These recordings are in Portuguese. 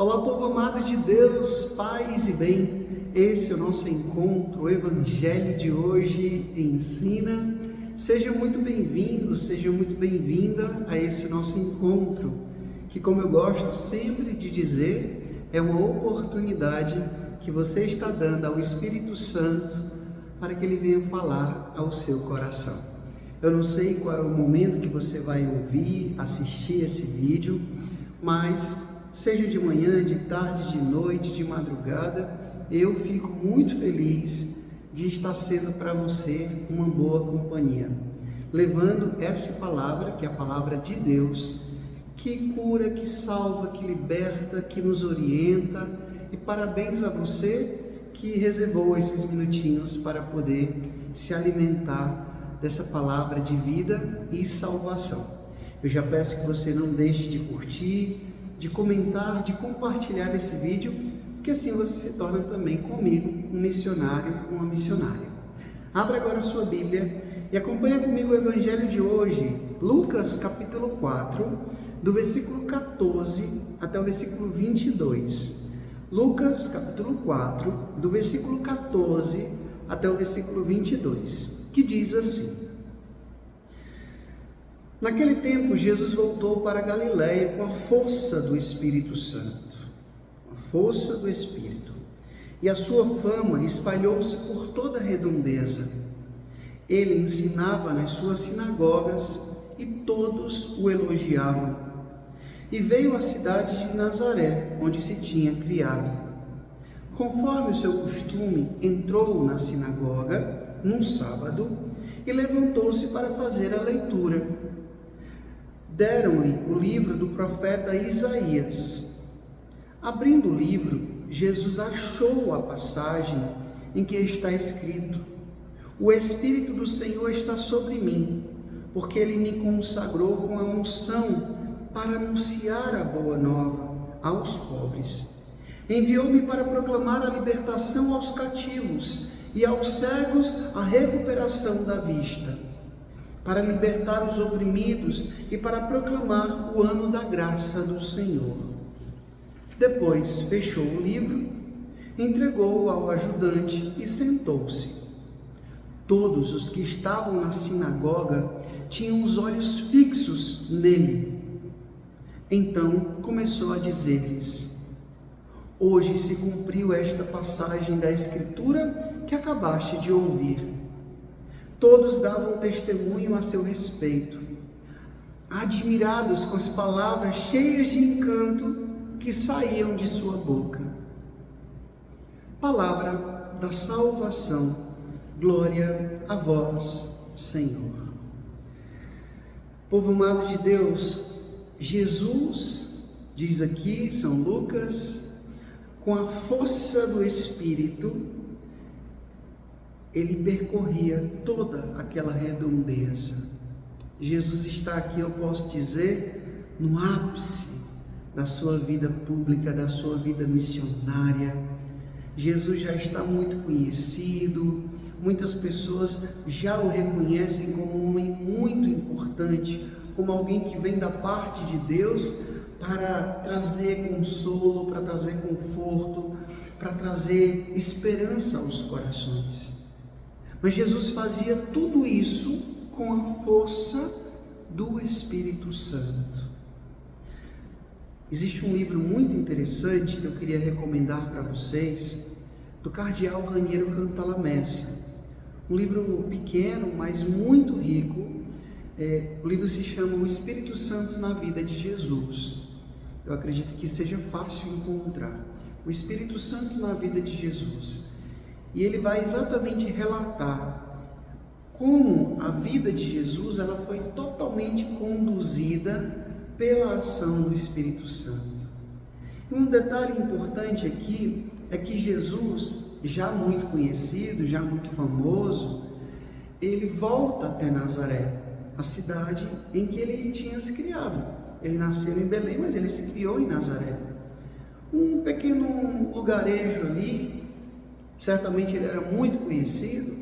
Olá, povo amado de Deus, paz e bem. Esse é o nosso encontro, o Evangelho de hoje ensina. Seja muito bem-vindo, seja muito bem-vinda a esse nosso encontro, que, como eu gosto sempre de dizer, é uma oportunidade que você está dando ao Espírito Santo para que ele venha falar ao seu coração. Eu não sei qual é o momento que você vai ouvir, assistir esse vídeo, mas seja de manhã, de tarde, de noite, de madrugada, eu fico muito feliz de estar sendo para você uma boa companhia, levando essa palavra, que é a palavra de Deus, que cura, que salva, que liberta, que nos orienta. E parabéns a você que reservou esses minutinhos para poder se alimentar dessa palavra de vida e salvação. Eu já peço que você não deixe de curtir, de comentar, de compartilhar esse vídeo, porque assim você se torna também comigo um missionário, uma missionária. Abra agora a sua Bíblia e acompanha comigo o Evangelho de hoje, Lucas capítulo 4, do versículo 14 até o versículo 22. Lucas capítulo 4, do versículo 14 até o versículo 22, que diz assim: Naquele tempo, Jesus voltou para a Galiléia com a força do Espírito Santo, a força do Espírito, e a sua fama espalhou-se por toda a redondeza. Ele ensinava nas suas sinagogas e todos o elogiavam. E veio à cidade de Nazaré, onde se tinha criado. Conforme o seu costume, entrou na sinagoga num sábado e levantou-se para fazer a leitura. Deram-lhe o livro do profeta Isaías. Abrindo o livro, Jesus achou a passagem em que está escrito: O Espírito do Senhor está sobre mim, porque Ele me consagrou com a unção para anunciar a boa nova aos pobres. Enviou-me para proclamar a libertação aos cativos e aos cegos a recuperação da vista, para libertar os oprimidos e para proclamar o ano da graça do Senhor. Depois fechou o livro, entregou-o ao ajudante e sentou-se. Todos os que estavam na sinagoga tinham os olhos fixos nele. Então começou a dizer-lhes: Hoje se cumpriu esta passagem da Escritura que acabaste de ouvir. Todos davam testemunho a seu respeito, admirados com as palavras cheias de encanto que saíam de sua boca. Palavra da salvação, glória a vós, Senhor. Povo amado de Deus, Jesus, diz aqui São Lucas, com a força do Espírito, ele percorria toda aquela redondeza. Jesus está aqui, eu posso dizer, no ápice da sua vida pública, da sua vida missionária. Jesus já está muito conhecido, muitas pessoas já o reconhecem como um homem muito importante, como alguém que vem da parte de Deus para trazer consolo, para trazer conforto, para trazer esperança aos corações. Mas Jesus fazia tudo isso com a força do Espírito Santo. Existe um livro muito interessante que eu queria recomendar para vocês, do cardeal Raniero Cantalamessa. Um livro pequeno, mas muito rico. O livro se chama O Espírito Santo na Vida de Jesus. Eu acredito que seja fácil encontrar. O Espírito Santo na Vida de Jesus. E ele vai exatamente relatar como a vida de Jesus ela foi totalmente conduzida pela ação do Espírito Santo. E um detalhe importante aqui é que Jesus, já muito conhecido, já muito famoso, ele volta até Nazaré, a cidade em que ele tinha se criado. Ele nasceu em Belém, mas ele se criou em Nazaré. Um pequeno lugarejo ali. Certamente ele era muito conhecido,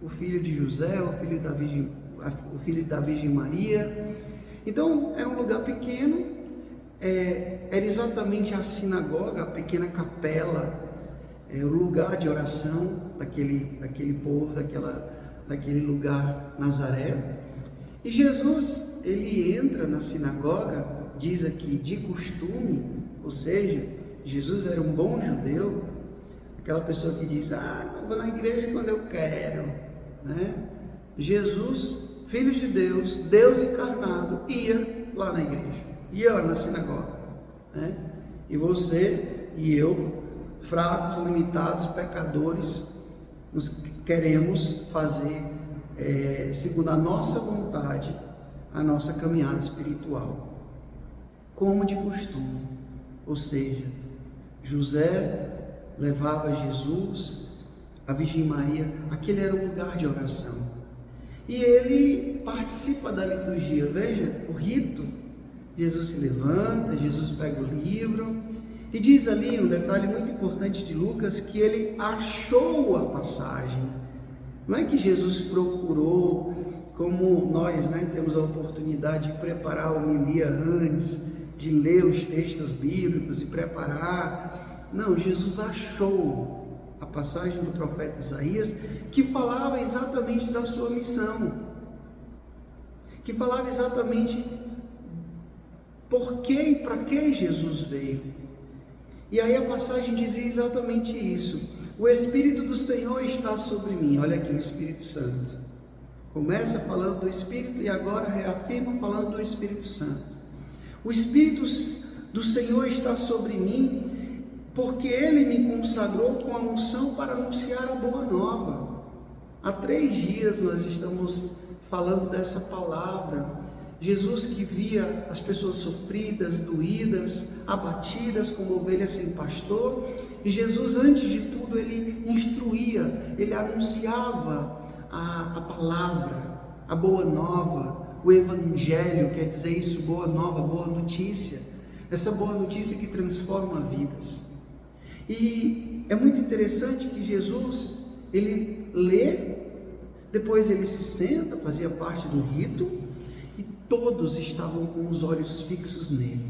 o filho de José, o filho da Virgem Maria. Então era um lugar pequeno, era exatamente a sinagoga, a pequena capela, o lugar de oração daquele povo, daquele lugar, Nazaré. E Jesus, ele entra na sinagoga, diz aqui, de costume, ou seja, Jesus era um bom judeu, aquela pessoa que diz, eu vou na igreja quando eu quero, né? Jesus, Filho de Deus, Deus encarnado, ia lá na igreja, ia lá na sinagoga, né? E você e eu, fracos, limitados, pecadores, nos queremos fazer, segundo a nossa vontade, a nossa caminhada espiritual, como de costume. Ou seja, José levava Jesus, a Virgem Maria, aquele era um lugar de oração, e ele participa da liturgia. Veja o rito: Jesus se levanta, Jesus pega o livro, e diz ali um detalhe muito importante de Lucas, que ele achou a passagem. Não é que Jesus procurou, como nós, temos a oportunidade de preparar a homilia antes, de ler os textos bíblicos e preparar. Não, Jesus achou a passagem do profeta Isaías, que falava exatamente da sua missão, que falava exatamente por que e para que Jesus veio. E aí a passagem dizia exatamente isso: o Espírito do Senhor está sobre mim. Olha aqui, o Espírito Santo. Começa falando do Espírito e agora reafirma falando do Espírito Santo. O Espírito do Senhor está sobre mim, porque Ele me consagrou com a unção para anunciar a boa nova. Há 3 dias nós estamos falando dessa palavra. Jesus, que via as pessoas sofridas, doídas, abatidas como ovelhas sem pastor, e Jesus, antes de tudo, ele instruía, ele anunciava a palavra, a boa nova. O Evangelho quer dizer isso, boa nova, boa notícia, essa boa notícia que transforma vidas. E é muito interessante que Jesus, ele lê, depois ele se senta, fazia parte do rito, e todos estavam com os olhos fixos nele,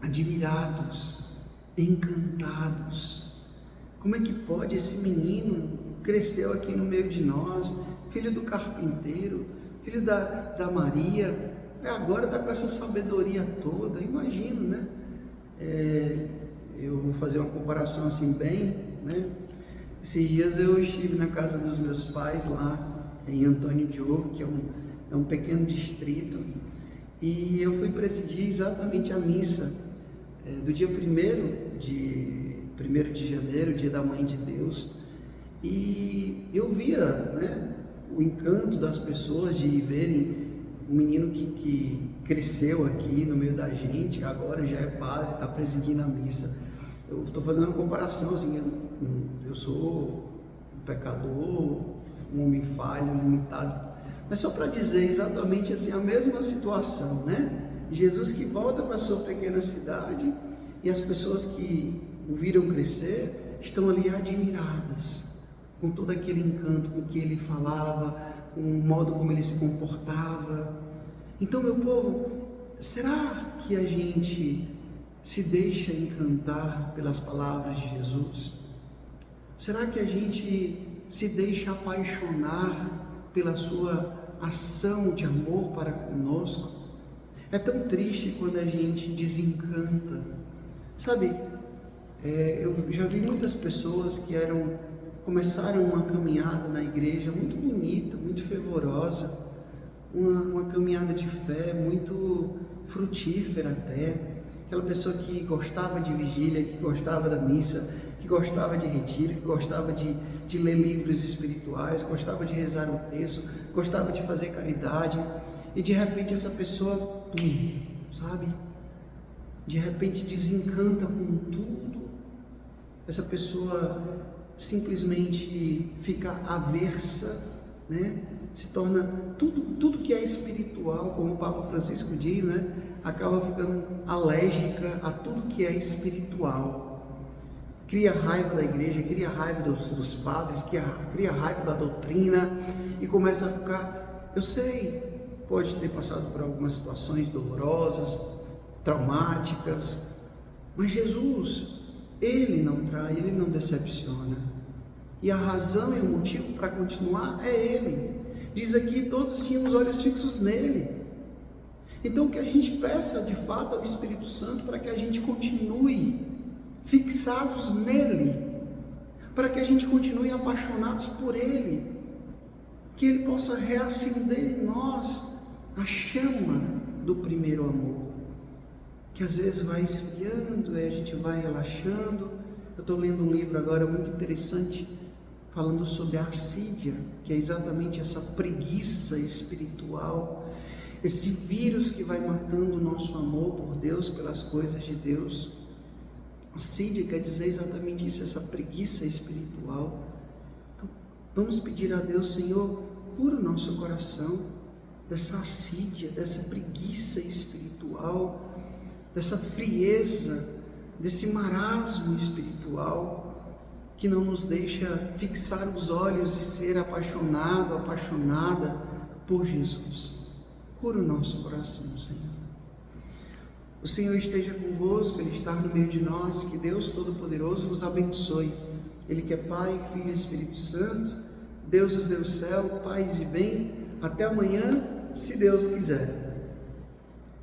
admirados, encantados. Como é que pode esse menino, cresceu aqui no meio de nós, filho do carpinteiro, filho da Maria, agora está com essa sabedoria toda? Imagino, né? Eu vou fazer uma comparação assim bem, né? Esses dias eu estive na casa dos meus pais lá em Antônio Diogo, que é um pequeno distrito, e eu fui presidir exatamente a missa do dia 1º de janeiro, dia da Mãe de Deus, e eu via, o encanto das pessoas de verem um menino que cresceu aqui no meio da gente, agora já é padre, está presidindo a missa. Eu estou fazendo uma comparação, assim, eu sou um pecador, um homem falho, limitado, mas só para dizer exatamente assim, a mesma situação, Jesus que volta para a sua pequena cidade, e as pessoas que o viram crescer estão ali admiradas com todo aquele encanto, com o que ele falava, com o modo como ele se comportava. Então, meu povo, será que a gente se deixa encantar pelas palavras de Jesus? Será que a gente se deixa apaixonar pela sua ação de amor para conosco? É tão triste quando a gente desencanta. Sabe, eu já vi muitas pessoas que começaram uma caminhada na igreja muito bonita, muito fervorosa, uma caminhada de fé muito frutífera até. Aquela pessoa que gostava de vigília, que gostava da missa, que gostava de retiro, que gostava de ler livros espirituais, gostava de rezar o texto, gostava de fazer caridade, e de repente essa pessoa, sabe? De repente desencanta com tudo. Essa pessoa simplesmente fica aversa, se torna tudo que é espiritual, como o Papa Francisco diz, acaba ficando alérgica a tudo que é espiritual. Cria raiva da igreja, cria raiva dos padres, cria raiva da doutrina, e começa a ficar, eu sei, pode ter passado por algumas situações dolorosas, traumáticas, mas Jesus, Ele não trai, Ele não decepciona, e a razão e o motivo para continuar é Ele. Diz aqui, todos tinham os olhos fixos nele. Então que a gente peça de fato ao Espírito Santo para que a gente continue fixados nele, para que a gente continue apaixonados por Ele, que Ele possa reacender em nós a chama do primeiro amor, que às vezes vai esfriando, aí a gente vai relaxando. Eu estou lendo um livro agora muito interessante, falando sobre a assídia, que é exatamente essa preguiça espiritual, esse vírus que vai matando o nosso amor por Deus, pelas coisas de Deus. Assídia quer dizer exatamente isso, essa preguiça espiritual. Então, vamos pedir a Deus: Senhor, cura o nosso coração dessa assídia, dessa preguiça espiritual, dessa frieza, desse marasmo espiritual, que não nos deixa fixar os olhos e ser apaixonado, apaixonada por Jesus. Cura o nosso coração, Senhor. O Senhor esteja convosco, Ele está no meio de nós. Que Deus Todo-Poderoso vos abençoe. Ele que é Pai, Filho e Espírito Santo, Deus nos deu o céu, paz e bem. Até amanhã, se Deus quiser.